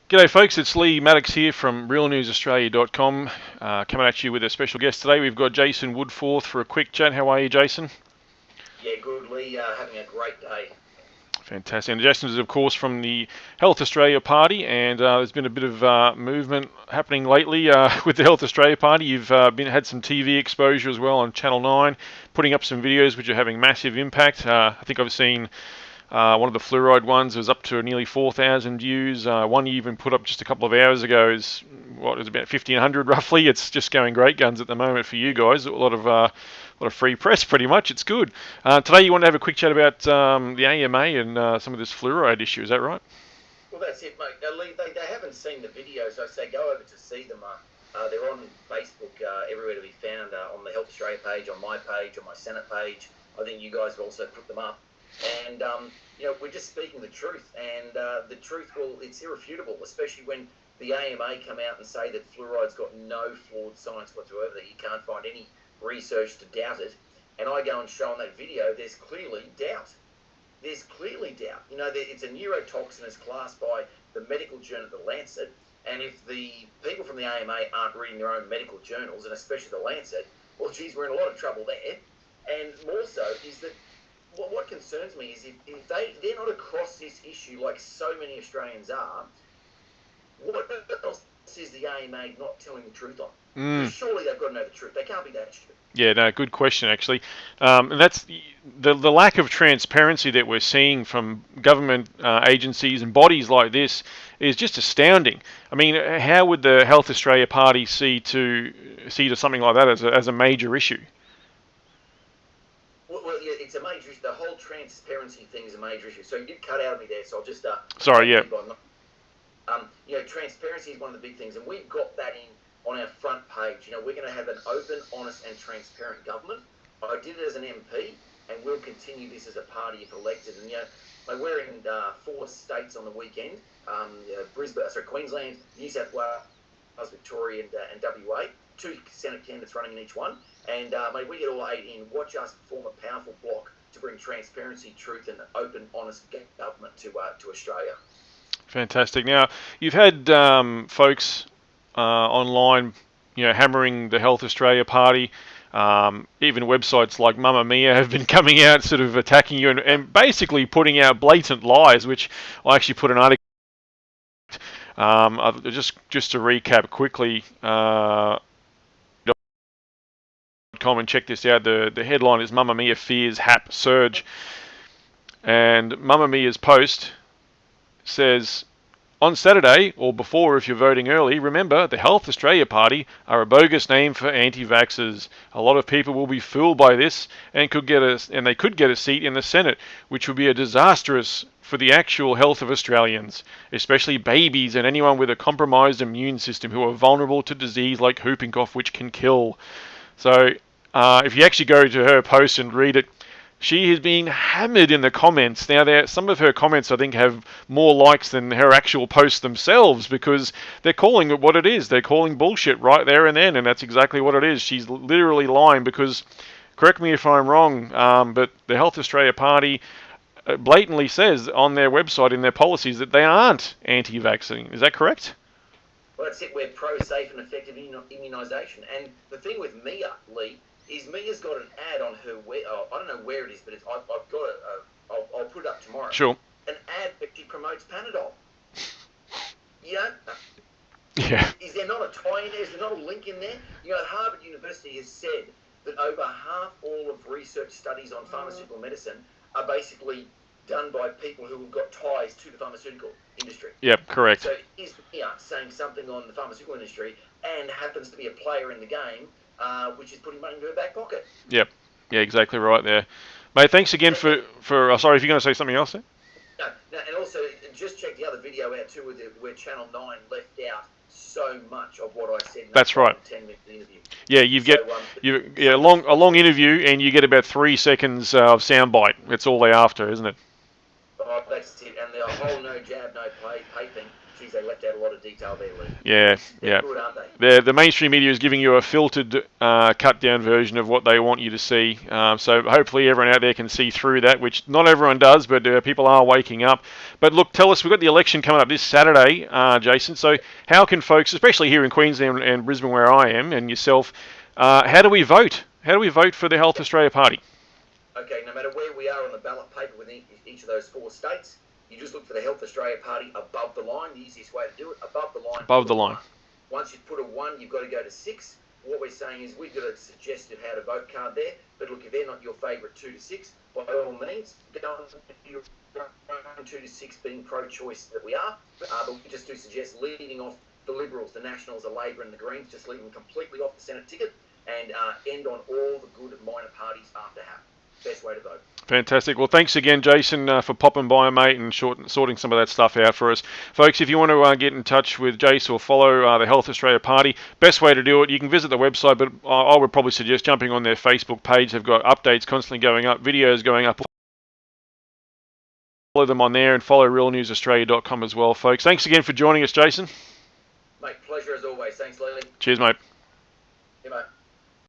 G'day folks, it's Lee Maddox here from realnewsaustralia.com, coming at you with a special guest today. We've got Jason Woodforth for a quick chat. How are you, Jason? Yeah, good, Lee. Having a great day. Fantastic. And Jason is, of course, from the Health Australia Party, and there's been a bit of movement happening lately with the Health Australia Party. You've had some TV exposure as well on Channel 9, putting up some videos which are having massive impact. I think I've seen one of the fluoride ones was up to nearly 4,000 views. One you even put up just a couple of hours ago is about 1,500 roughly. It's just going great guns at the moment for you guys. A lot of free press, pretty much. It's good. Today you want to have a quick chat about the AMA and some of this fluoride issue. Is that right? Well, that's it, mate. Lee, they haven't seen the videos. I say go over to see them. They're on Facebook, everywhere to be found, on the Health Australia page, on my page, on my Senate page. I think you guys have also put them up. And, we're just speaking the truth. And the truth, well, it's irrefutable, especially when the AMA come out and say that fluoride's got no flawed science whatsoever, that you can't find any research to doubt it. And I go and show on that video, there's clearly doubt. There's clearly doubt. It's a neurotoxin as classed by the medical journal, The Lancet. And if the people from the AMA aren't reading their own medical journals, and especially The Lancet, well, geez, we're in a lot of trouble there. And more so is that what concerns me is if they're not across this issue like so many Australians are, what else is the AMA not telling the truth on? Surely they've got to know the truth. They can't be that stupid. Yeah, no, good question actually. And that's the lack of transparency that we're seeing from government agencies and bodies like this is just astounding. I mean, how would the Health Australia Party see to something like that as a major issue? Well, yeah, it's a major issue. The whole transparency thing is a major issue. So you did cut out of me there, so I'll just... Sorry, yeah. Transparency is one of the big things, and we've got that on our front page. We're going to have an open, honest, and transparent government. I did it as an MP, and we'll continue this as a party if elected. And we're in 4 states on the weekend: Queensland, New South Wales, Victoria, and WA. 2 Senate candidates running in each one. And we get all 8 in. Watch us form a powerful bloc to bring transparency, truth, and open, honest government to Australia. Fantastic. Now, you've had folks online, hammering the Health Australia Party. Even websites like Mamamia have been coming out, sort of attacking you and basically putting out blatant lies, which I actually put an article. Just to recap quickly. And check this out. The headline is Mamamia fears HAP surge, and Mamamia's post says, on Saturday, or before if you're voting early, remember the Health Australia Party are a bogus name for anti-vaxxers. A lot of people will be fooled by this and they could get a seat in the Senate, which would be a disastrous for the actual health of Australians, especially babies and anyone with a compromised immune system who are vulnerable to disease like whooping cough, which can kill. So if you actually go to her post and read it, she is being hammered in the comments. Now, some of her comments, I think, have more likes than her actual posts themselves because they're calling it what it is. They're calling bullshit right there and then, and that's exactly what it is. She's literally lying because, correct me if I'm wrong, but the Health Australia Party blatantly says on their website, in their policies, that they aren't anti-vaccine. Is that correct? Well, that's it. We're pro-safe and effective immunisation. And the thing with Mia, Lee, is Mia's got an ad on her I don't know where it is, but I've got it. I'll put it up tomorrow. Sure. An ad that she promotes Panadol. Yeah. Is there not a tie in there? Is there not a link in there? Harvard University has said that over half all of research studies on pharmaceutical medicine are basically done by people who have got ties to the pharmaceutical industry. Yep, correct. So is Mia saying something on the pharmaceutical industry and happens to be a player in the game, which is putting money into her back pocket? Yep. Yeah, exactly right there. Mate, thanks again for sorry, if you're going to say something else there? No, and also, just check the other video out too, where Channel 9 left out so much of what I said in That's right. 10-minute interview. Yeah, a long interview, and you get about 3 seconds of soundbite. That's all they're after, isn't it? Oh, that's it. And the whole no jab, no pay thing. Geez, they left out a lot of detail there, Lee. Yeah, They're good, aren't they? The mainstream media is giving you a filtered, cut-down version of what they want you to see. So hopefully everyone out there can see through that, which not everyone does, but people are waking up. But look, tell us, we've got the election coming up this Saturday, Jason. So how can folks, especially here in Queensland and Brisbane where I am, and yourself, how do we vote? How do we vote for the Health Australia Party? Okay, no matter where we are on the ballot paper within each of those 4 states, you just look for the Health Australia Party above the line. The easiest way to do it, above the line. Above the line. Once you put a 1, you've got to go to 6. What we're saying is we've got a suggested how to vote card there. But look, if they're not your favourite 2 to 6, by all means, go on your 2 to 6 being pro-choice that we are. But we just do suggest leading off the Liberals, the Nationals, the Labor and the Greens, just leave them completely off the Senate ticket and end on all the good minor parties after HAP. Best way to vote. Fantastic. Well, thanks again, Jason, for popping by, mate, and sorting some of that stuff out for us. Folks, if you want to get in touch with Jace or follow the Health Australia Party, best way to do it, you can visit the website, but I would probably suggest jumping on their Facebook page. They've got updates constantly going up, videos going up. Follow them on there and follow realnewsaustralia.com as well, folks. Thanks again for joining us, Jason. Mate, pleasure as always. Thanks, Lily. Cheers, mate. Yeah, mate.